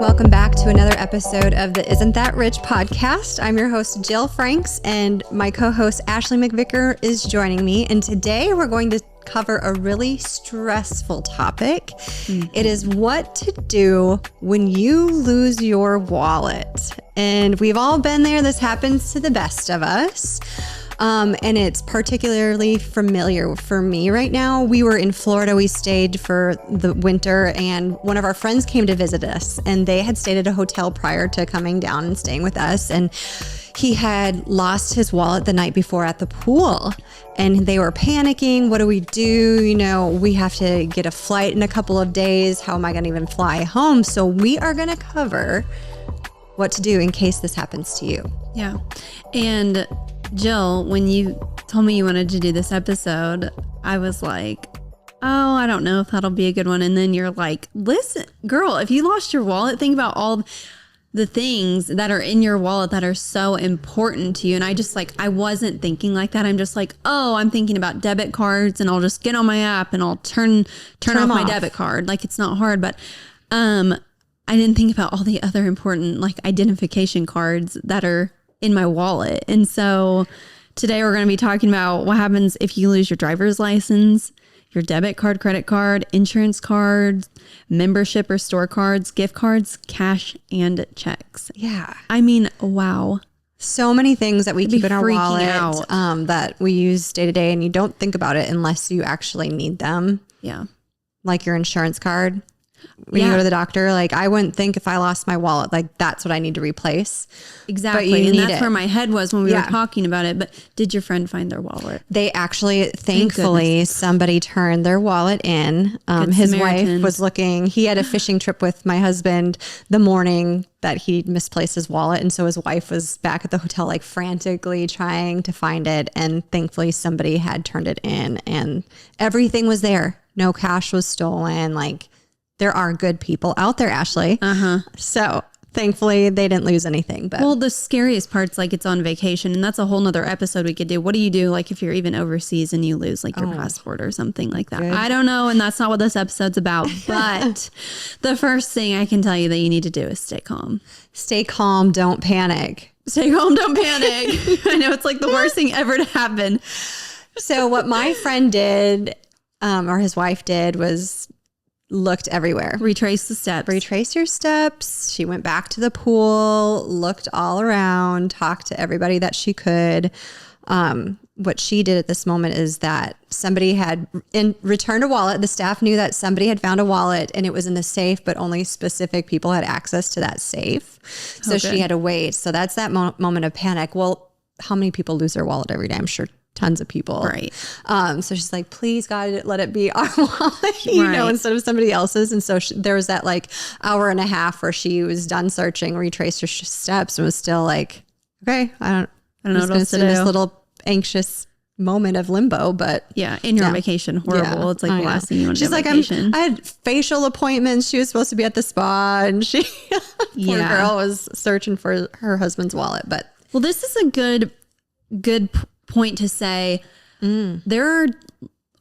Welcome back to another episode of the Isn't That Rich podcast. I'm your host, Jill Franks, and my co-host, Ashley McVicker, is joining me. And today we're going to cover a really stressful topic. Mm-hmm. It is what to do when you lose your wallet. And we've all been there. This happens to the best of us. And it's particularly familiar for me right now. We were in Florida. We stayed for the winter, and one of our friends came to visit us, and they had stayed at a hotel prior to coming down and staying with us. And he had lost his wallet the night before at the pool, and they were panicking. What do we do? You know, we have to get a flight in a couple of days. How am I going to even fly home? So we are going to cover what to do in case this happens to you. Yeah. And Jill, when you told me you wanted to do this episode, I was like, oh, I don't know if that'll be a good one. And then you're like, listen, girl, if you lost your wallet, think about all the things that are in your wallet that are so important to you. And I wasn't thinking like that. I'm just like, oh, I'm thinking about debit cards, and I'll just get on my app and I'll turn off my debit card. Like, it's not hard. But I didn't think about all the other important like identification cards that are in my wallet. And so today we're going to be talking about what happens if you lose your driver's license, your debit card, credit card, insurance cards, membership or store cards, gift cards, cash, and checks. Yeah. I mean, wow. So many things that we keep in our wallet that we use day to day, and you don't think about it unless you actually need them. Yeah. Like your insurance card. When you go to the doctor, like I wouldn't think if I lost my wallet, like that's what I need to replace. Exactly. And that's where my head was when we were talking about it. But did your friend find their wallet? They actually, thankfully, somebody turned their wallet in. His wife was looking. He had a fishing trip with my husband the morning that he misplaced his wallet. And so his wife was back at the hotel, like frantically trying to find it. And thankfully somebody had turned it in and everything was there. No cash was stolen. Like, there are good people out there, Ashley. So thankfully they didn't lose anything. But well, the scariest part's like it's on vacation, and that's a whole nother episode we could do. What do you do like if you're even overseas and you lose like your passport or something like that? Good. I don't know. And that's not what this episode's about. But the first thing I can tell you that you need to do is stay calm. Stay calm. Don't panic. Stay calm. Don't panic. I know it's like the worst thing ever to happen. So what my friend did, or his wife did, was looked everywhere. Retrace the steps. Retrace your steps. She went back to the pool, looked all around, talked to everybody that she could. What she did at this moment is that somebody had returned a wallet. The staff knew that somebody had found a wallet and it was in the safe, but only specific people had access to that safe. So she had to wait. So that's that moment of panic. Well, how many people lose their wallet every day? I'm sure tons of people. Right. So she's like, please God, let it be our wallet, you know, instead of somebody else's. And so there was that like hour and a half where she was done searching, retraced her steps, and was still like, okay, I don't know what else to do. This little anxious moment of limbo, but yeah, in your vacation, horrible. Yeah, it's like the last thing you want to do. She's like, I had facial appointments. She was supposed to be at the spa, and she, poor girl, was searching for her husband's wallet. But well, this is a good point to say. There are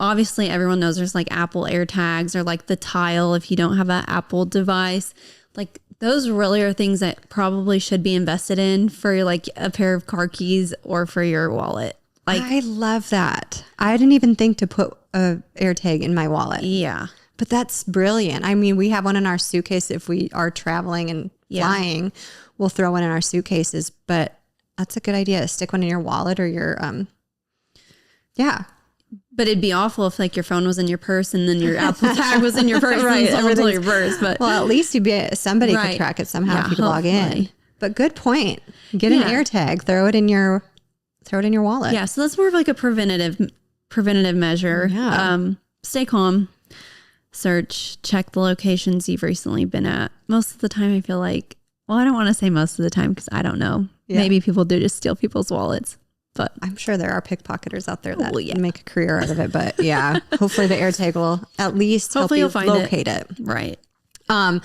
obviously, everyone knows there's like Apple AirTags or like the Tile if you don't have an Apple device. Like those really are things that probably should be invested in for like a pair of car keys or for your wallet. Like, I love that. I didn't even think to put a AirTag in my wallet. Yeah. But that's brilliant. I mean, we have one in our suitcase. If we are traveling and flying, we'll throw one in our suitcases, but that's a good idea. Stick one in your wallet or your, But it'd be awful if like your phone was in your purse and then your Apple tag was in your purse. Right. Everything's your purse. But well, at least somebody could track it somehow if you could log in. But good point. Get an AirTag, throw it in your wallet. Yeah. So that's more of like a preventative measure. Yeah. Stay calm, search, check the locations you've recently been at. Most of the time I feel like, well, I don't want to say most of the time because I don't know. Yeah. Maybe people do just steal people's wallets. But I'm sure there are pickpocketers out there that make a career out of it. But yeah, hopefully the AirTag will at least help you locate it. Right. The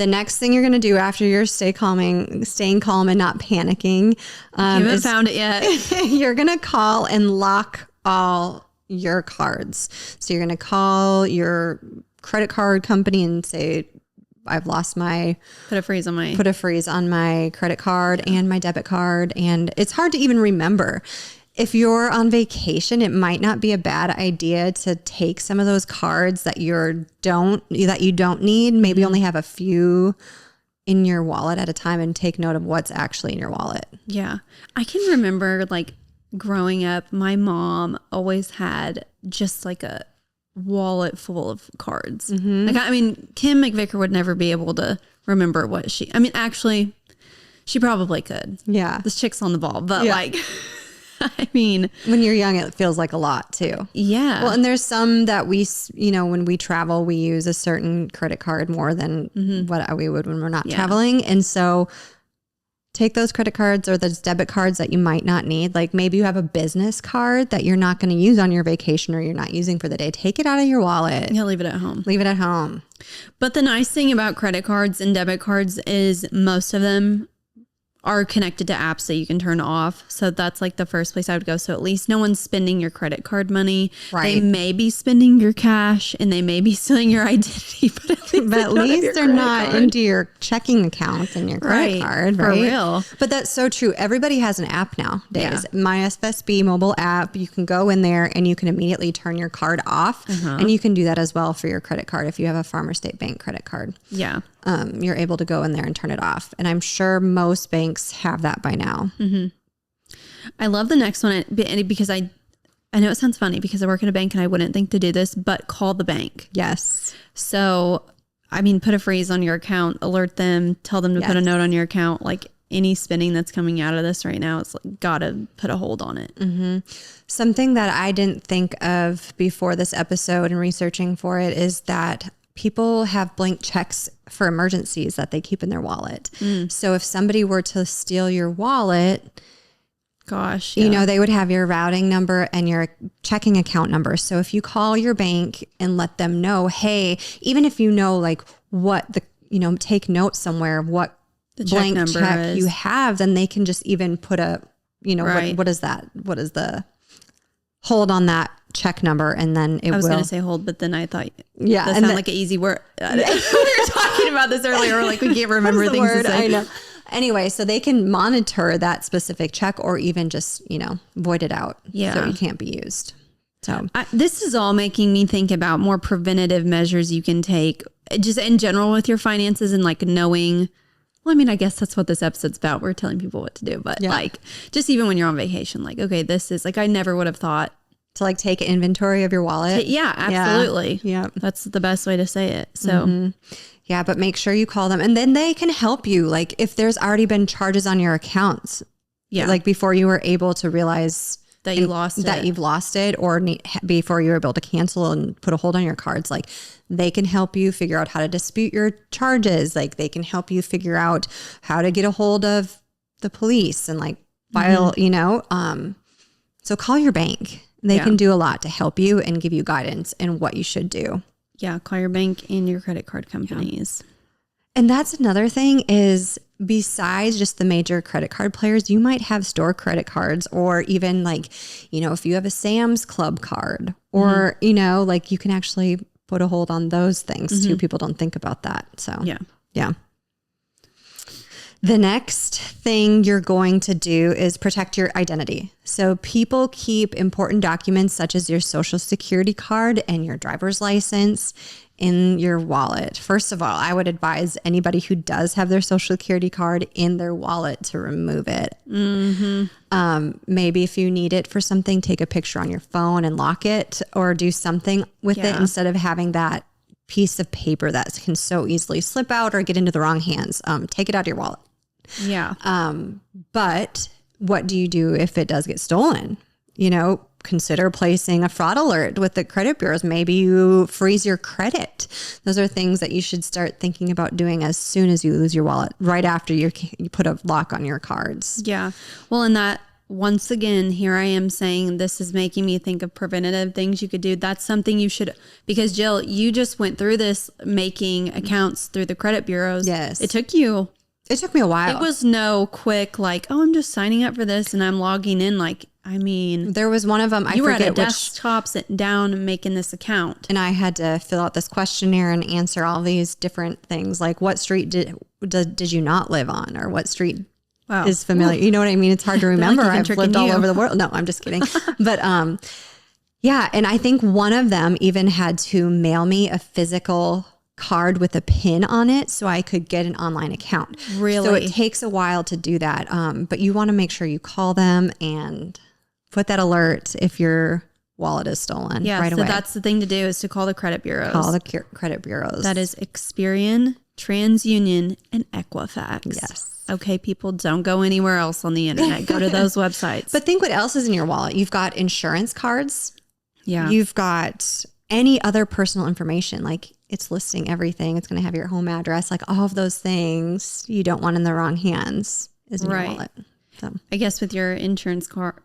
next thing you're going to do after you're staying calm and not panicking. You haven't found it yet. You're going to call and lock all your cards. So you're going to call your credit card company and say, I've lost my Put a freeze on my credit card and my debit card. And it's hard to even remember. If you're on vacation, it might not be a bad idea to take some of those cards that you don't need. Maybe only have a few in your wallet at a time and take note of what's actually in your wallet. Yeah. I can remember like growing up, my mom always had just like a wallet full of cards. Like, I mean, Kim McVicker would never be able to remember actually she probably could. Yeah. This chick's on the ball, but like, I mean, when you're young, it feels like a lot too. Yeah. Well, and there's some that we, when we travel, we use a certain credit card more than what we would when we're not traveling. And so take those credit cards or those debit cards that you might not need. Like maybe you have a business card that you're not going to use on your vacation or you're not using for the day. Take it out of your wallet. Yeah, leave it at home. Leave it at home. But the nice thing about credit cards and debit cards is most of them are connected to apps that you can turn off. So that's like the first place I would go. So at least no one's spending your credit card money. Right. They may be spending your cash and they may be stealing your identity, but at least they're not into your checking account and your credit card. Right? For real. But that's so true. Everybody has an app nowadays. Yeah. My SFSB mobile app, you can go in there and you can immediately turn your card off. And you can do that as well for your credit card. If you have a Farmer State Bank credit card. Yeah. You're able to go in there and turn it off. And I'm sure most banks have that by now. I love the next one because I know it sounds funny because I work in a bank and I wouldn't think to do this, but call the bank. Yes. So, I mean, put a freeze on your account, alert them, tell them to put a note on your account. Like any spending that's coming out of this right now, it's like, gotta put a hold on it. Something that I didn't think of before this episode and researching for it is that people have blank checks for emergencies that they keep in their wallet. So if somebody were to steal your wallet, they would have your routing number and your checking account number. So if you call your bank and let them know, hey, even if you know like what take note somewhere of what the blank check you have, then they can just even put a, what is that? What is the hold on that check number, and then I was going to say hold, but then I thought, that sounded like an easy word. We were talking about this earlier, like we can't remember things to say. I know. Anyway, so they can monitor that specific check or even just, void it out. Yeah. So it can't be used. So this is all making me think about more preventative measures you can take just in general with your finances and like knowing. Well, I mean, I guess that's what this episode's about. We're telling people what to do, but like just even when you're on vacation, like, okay, this is like, I never would have thought to like take inventory of your wallet. Yeah, absolutely. Yeah. That's the best way to say it. So yeah, but make sure you call them and then they can help you. Like if there's already been charges on your accounts, like before you were able to realize that you lost that you've lost it, or before you were able to cancel and put a hold on your cards, like they can help you figure out how to dispute your charges. Like they can help you figure out how to get a hold of the police and like file, so call your bank. They can do a lot to help you and give you guidance in what you should do. Yeah. Call your bank and your credit card companies. Yeah. And that's another thing is besides just the major credit card players, you might have store credit cards or even like, if you have a Sam's Club card or, like you can actually put a hold on those things too. People don't think about that. So yeah. The next thing you're going to do is protect your identity. So people keep important documents such as your social security card and your driver's license in your wallet. First of all, I would advise anybody who does have their social security card in their wallet to remove it. Maybe if you need it for something, take a picture on your phone and lock it or do something with it instead of having that piece of paper that can so easily slip out or get into the wrong hands. Take it out of your wallet. Yeah. But what do you do if it does get stolen? Consider placing a fraud alert with the credit bureaus. Maybe you freeze your credit. Those are things that you should start thinking about doing as soon as you lose your wallet, right after you put a lock on your cards. Yeah. Well, and that once again, here I am saying this is making me think of preventative things you could do. That's something you should, because Jill, you just went through this making accounts through the credit bureaus. Yes. It took me a while. It was no quick, like, oh, I'm just signing up for this and I'm logging in. Like, I mean, There was one of them, I you were at a forget which, desktop sitting down and making this account. and I had to fill out this questionnaire and answer all these different things, like what street did you not live on, or what street is familiar. You know what I mean? It's hard to remember. I've lived all over the world. No, I'm just kidding. But yeah, and I think one of them even had to mail me a physical card with a pin on it so I could get an online account. Really? So it takes a while to do that. But you want to make sure you call them and put that alert if your wallet is stolen right away. So that's the thing to do, is to call the credit bureaus. Call the credit bureaus. That is Experian, TransUnion, and Equifax. Yes. Okay, people, don't go anywhere else on the internet. Go to those websites. But think what else is in your wallet. You've got insurance cards. Yeah. You've got any other personal information, like it's listing everything. It's going to have your home address, like all of those things you don't want in the wrong hands is in your wallet. So I guess with your insurance card,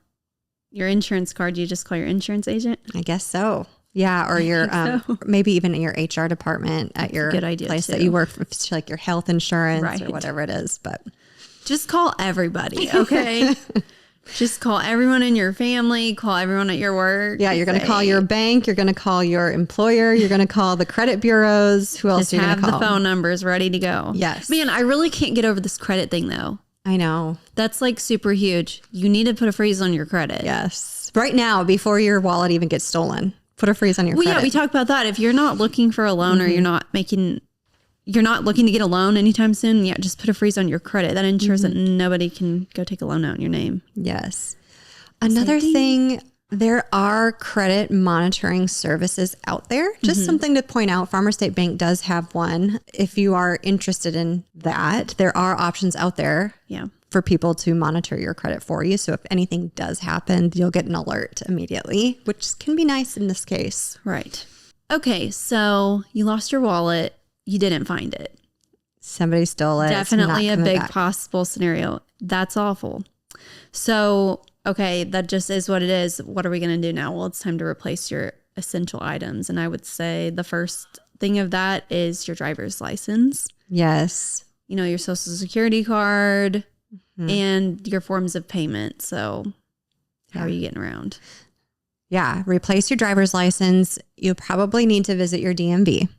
you just call your insurance agent. I guess so. Yeah. Or your, maybe even in your HR department at your place that you work for, like your health insurance or whatever it is, but just call everybody. Okay. Just call everyone in your family, call everyone at your work. Yeah, you're going to call your bank. You're going to call your employer. You're going to call the credit bureaus. Who else are you going to call? Have the phone numbers ready to go. Yes. Man, I really can't get over this credit thing, though. I know. That's like super huge. You need to put a freeze on your credit. Yes. Right now, before your wallet even gets stolen, put a freeze on your credit. Well, yeah, we talked about that. If you're not looking for a loan or you're not looking to get a loan anytime soon, yeah, just put a freeze on your credit. That ensures that nobody can go take a loan out in your name. Yes. Another thing, there are credit monitoring services out there. Just something to point out. Farmers State Bank does have one. If you are interested in that, there are options out there for people to monitor your credit for you. So if anything does happen, you'll get an alert immediately, which can be nice in this case. Right. Okay, so you lost your wallet. You didn't find it. Somebody stole it. Definitely a big possible scenario. That's awful. So, okay, that just is what it is. What are we going to do now? Well, it's time to replace your essential items. And I would say the first thing of that is your driver's license. Yes. You know, your social security card and your forms of payment. So how are you getting around? Yeah. Replace your driver's license. You'll probably need to visit your DMV.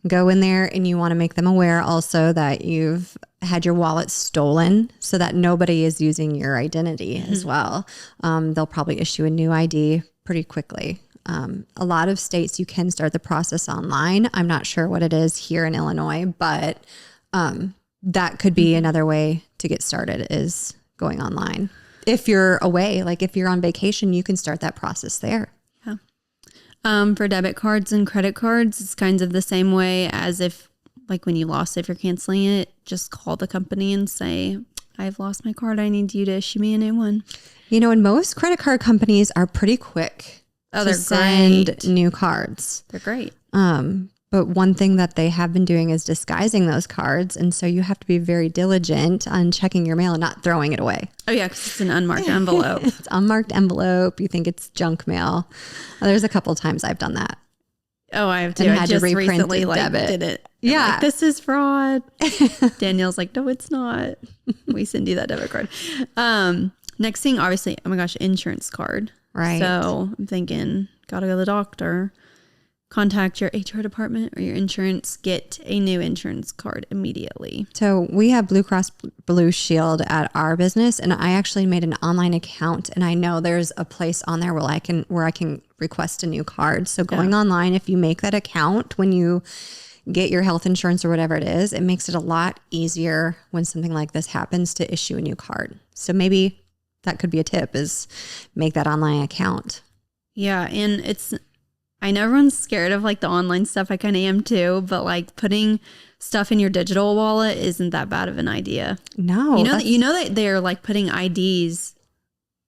Go in there and you want to make them aware also that you've had your wallet stolen so that nobody is using your identity as well. They'll probably issue a new ID pretty quickly. A lot of states, you can start the process online. I'm not sure what it is here in Illinois, but that could be another way to get started, is going online. If you're away, like if you're on vacation, you can start that process there. For debit cards and credit cards, it's kind of the same way as if, like when you lost it, if you're canceling it, just call the company and say, I've lost my card. I need you to issue me a new one. You know, and most credit card companies are pretty quick to send new cards. They're great. But one thing that they have been doing is disguising those cards. And so you have to be very diligent on checking your mail and not throwing it away. Oh, yeah, because it's an unmarked envelope. It's unmarked envelope. You think it's junk mail. There's a couple of times I've done that. Oh, I have too. I just recently did it. Yeah. Like, this is fraud. Danielle's like, no, it's not. We send you that debit card. Next thing, obviously, oh my gosh, insurance card. Right. So I'm thinking, gotta go to the doctor. Contact your HR department or your insurance. Get a new insurance card immediately. So we have Blue Cross Blue Shield at our business, and I actually made an online account, and I know there's a place on there where I can request a new card. So going online, if you make that account when you get your health insurance or whatever it is, it makes it a lot easier when something like this happens to issue a new card. So maybe that could be a tip, is make that online account. Yeah, and I know everyone's scared of like the online stuff. I kind of am too, but like putting stuff in your digital wallet isn't that bad of an idea. No. You know that they're like putting IDs,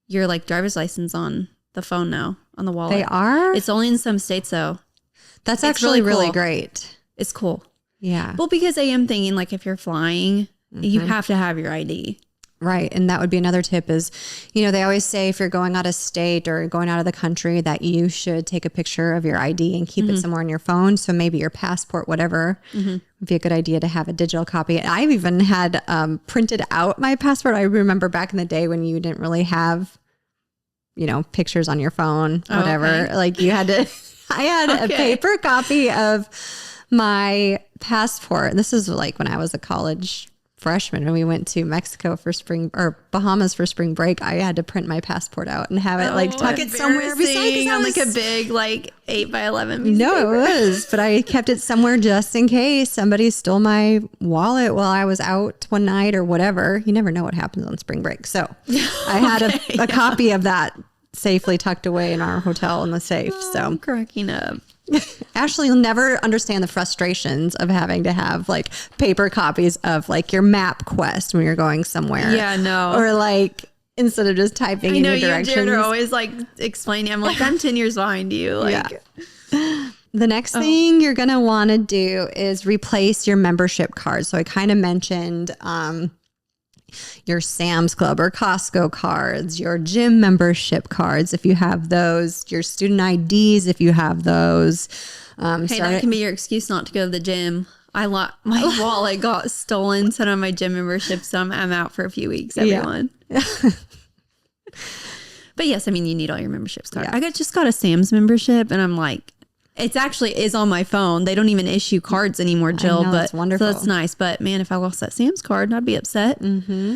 your like driver's license on the phone now, on the wallet. They are? It's only in some states though. That's actually really great. It's cool. Yeah. Well, because I am thinking like if you're flying, you have to have your ID. Right. And that would be another tip is, you know, they always say if you're going out of state or going out of the country that you should take a picture of your ID and keep it somewhere on your phone. So maybe your passport, whatever, would be a good idea to have a digital copy. I've even had printed out my passport. I remember back in the day when you didn't really have pictures on your phone, whatever. Okay. Like you had to, I had a paper copy of my passport. This is like when I was a college freshman and we went to Mexico for Bahamas for spring break. I had to print my passport out and have it tuck it somewhere beside on like a big 8x11 piece no, of paper. it was, but I kept it somewhere just in case somebody stole my wallet while I was out one night or whatever. You never know what happens on spring break. So I had a copy of that safely tucked away in our hotel in the safe. So I'm cracking up. Ashley, you'll never understand the frustrations of having to have paper copies of your map quest when you're going somewhere. Yeah, no. Or instead of just typing in your directions. You and Jared are always explaining. I'm I'm 10 years behind you. Yeah. The next thing you're going to want to do is replace your membership card. So I kind of mentioned your Sam's Club or Costco cards, your gym membership cards, if you have those, your student IDs, if you have those. That can be your excuse not to go to the gym. My wallet got stolen, so on my gym membership, so I'm out for a few weeks, everyone. Yeah. But yes, you need all your memberships card. Yeah. I just got a Sam's membership and I'm like, it's actually is on my phone. They don't even issue cards anymore, Jill. But that's wonderful. So that's nice. But man, if I lost that Sam's card, I'd be upset. Mm-hmm.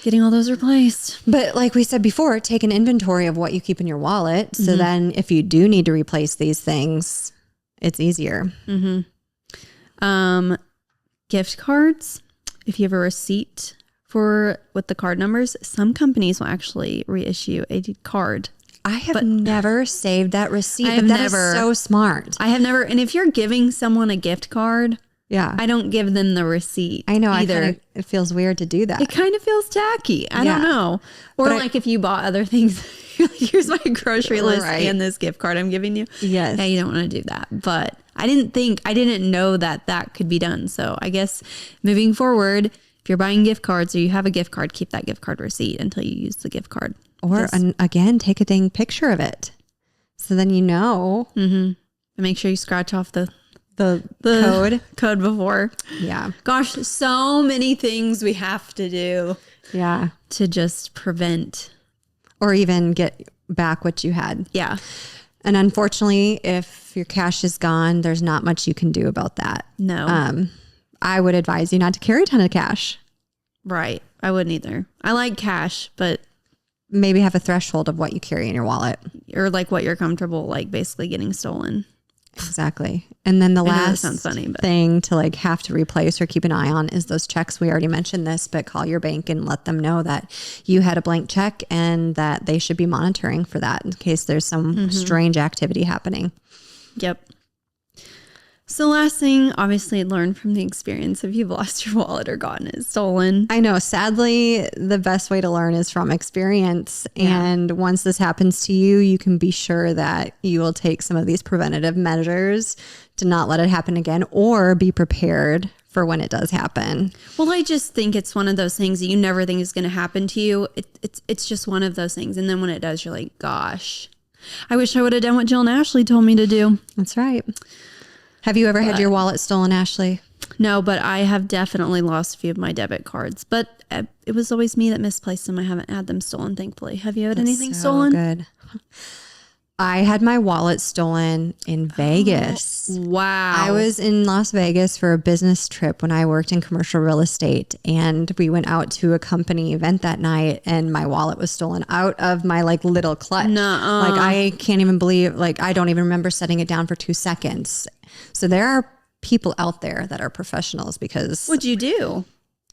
Getting all those replaced. But like we said before, take an inventory of what you keep in your wallet. So then if you do need to replace these things, it's easier. Mm-hmm. Gift cards. If you have a receipt with the card numbers, some companies will actually reissue a card. I have never saved that receipt, but that is so smart. I have never. And if you're giving someone a gift card, I don't give them the receipt. I know either. It feels weird to do that. It kind of feels tacky. I don't know. Or if you bought other things, here's my grocery list and this gift card I'm giving you. Yes. Yeah, you don't want to do that. But I didn't know that could be done. So I guess moving forward, if you're buying gift cards or you have a gift card, keep that gift card receipt until you use the gift card. Or again, take a dang picture of it. So then you know. Mm-hmm. And make sure you scratch off the code before. Yeah. Gosh, so many things we have to do. Yeah. To just prevent. Or even get back what you had. Yeah. And unfortunately, if your cash is gone, there's not much you can do about that. No. I would advise you not to carry a ton of cash. Right. I wouldn't either. I like cash, but maybe have a threshold of what you carry in your wallet. Or what you're comfortable, basically getting stolen. Exactly. And then the last sounds funny, but thing to have to replace or keep an eye on is those checks. We already mentioned this, but call your bank and let them know that you had a blank check and that they should be monitoring for that in case there's some strange activity happening. Yep. So last thing, obviously learn from the experience if you've lost your wallet or gotten it stolen. I know. Sadly, the best way to learn is from experience. Yeah. And once this happens to you, you can be sure that you will take some of these preventative measures to not let it happen again or be prepared for when it does happen. Well, I just think it's one of those things that you never think is going to happen to you. It's just one of those things. And then when it does, you're like, gosh, I wish I would have done what Jill and Ashley told me to do. That's right. Have you ever had your wallet stolen, Ashley? No, but I have definitely lost a few of my debit cards. But it was always me that misplaced them. I haven't had them stolen, thankfully. Have you had anything stolen? Good. I had my wallet stolen in Vegas. Wow. I was in Las Vegas for a business trip when I worked in commercial real estate. And we went out to a company event that night and my wallet was stolen out of my little clutch. Nuh-uh. I can't even believe, I don't even remember setting it down for 2 seconds. So there are people out there that are professionals because... What'd you do?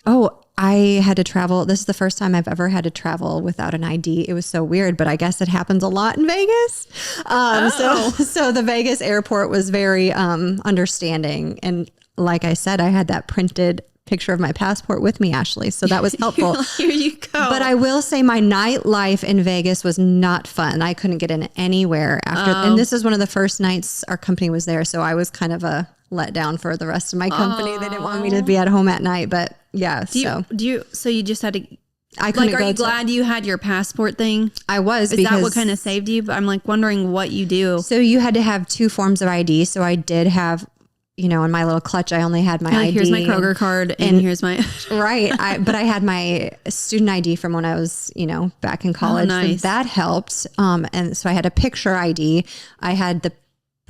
Oh, I had to travel. This is the first time I've ever had to travel without an ID. It was so weird, but I guess it happens a lot in Vegas. So the Vegas airport was very understanding. And like I said, I had that printed picture of my passport with me, Ashley. So that was helpful. Here you go. But I will say my nightlife in Vegas was not fun. I couldn't get in anywhere after. And this is one of the first nights our company was there. So I was kind of a letdown for the rest of my company. They didn't want me to be at home at night, but yeah. So you just had to, I couldn't are you glad you had your passport thing? I was. Is that what kind of saved you? But I'm wondering what you do. So you had to have 2 forms of ID. So I did have in my little clutch, I only had my ID. Here's my Kroger card and here's my... Right. But I had my student ID from when I was, back in college. Oh, nice. So that helped. And so I had a picture ID. I had the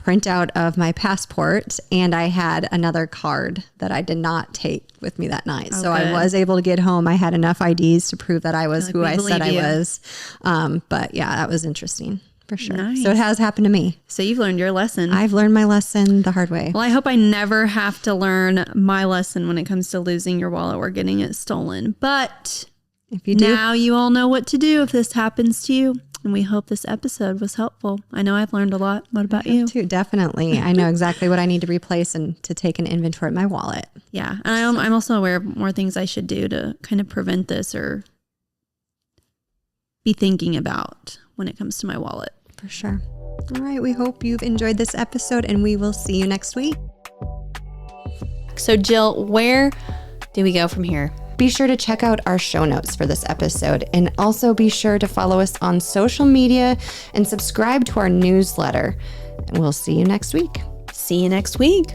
printout of my passport, and I had another card that I did not take with me that night. So I was able to get home. I had enough IDs to prove that I was who I said I was. But yeah, that was interesting. For sure. Nice. So it has happened to me. So you've learned your lesson. I've learned my lesson the hard way. Well, I hope I never have to learn my lesson when it comes to losing your wallet or getting it stolen. But if you do, now you all know what to do if this happens to you. And we hope this episode was helpful. I know I've learned a lot. What about you? Too, definitely. I know exactly what I need to replace and to take an inventory of my wallet. Yeah. And I'm also aware of more things I should do to kind of prevent this or be thinking about when it comes to my wallet. For sure. All right. We hope you've enjoyed this episode, and we will see you next week. So Jill, where do we go from here? Be sure to check out our show notes for this episode, and also be sure to follow us on social media and subscribe to our newsletter. And we'll see you next week. See you next week.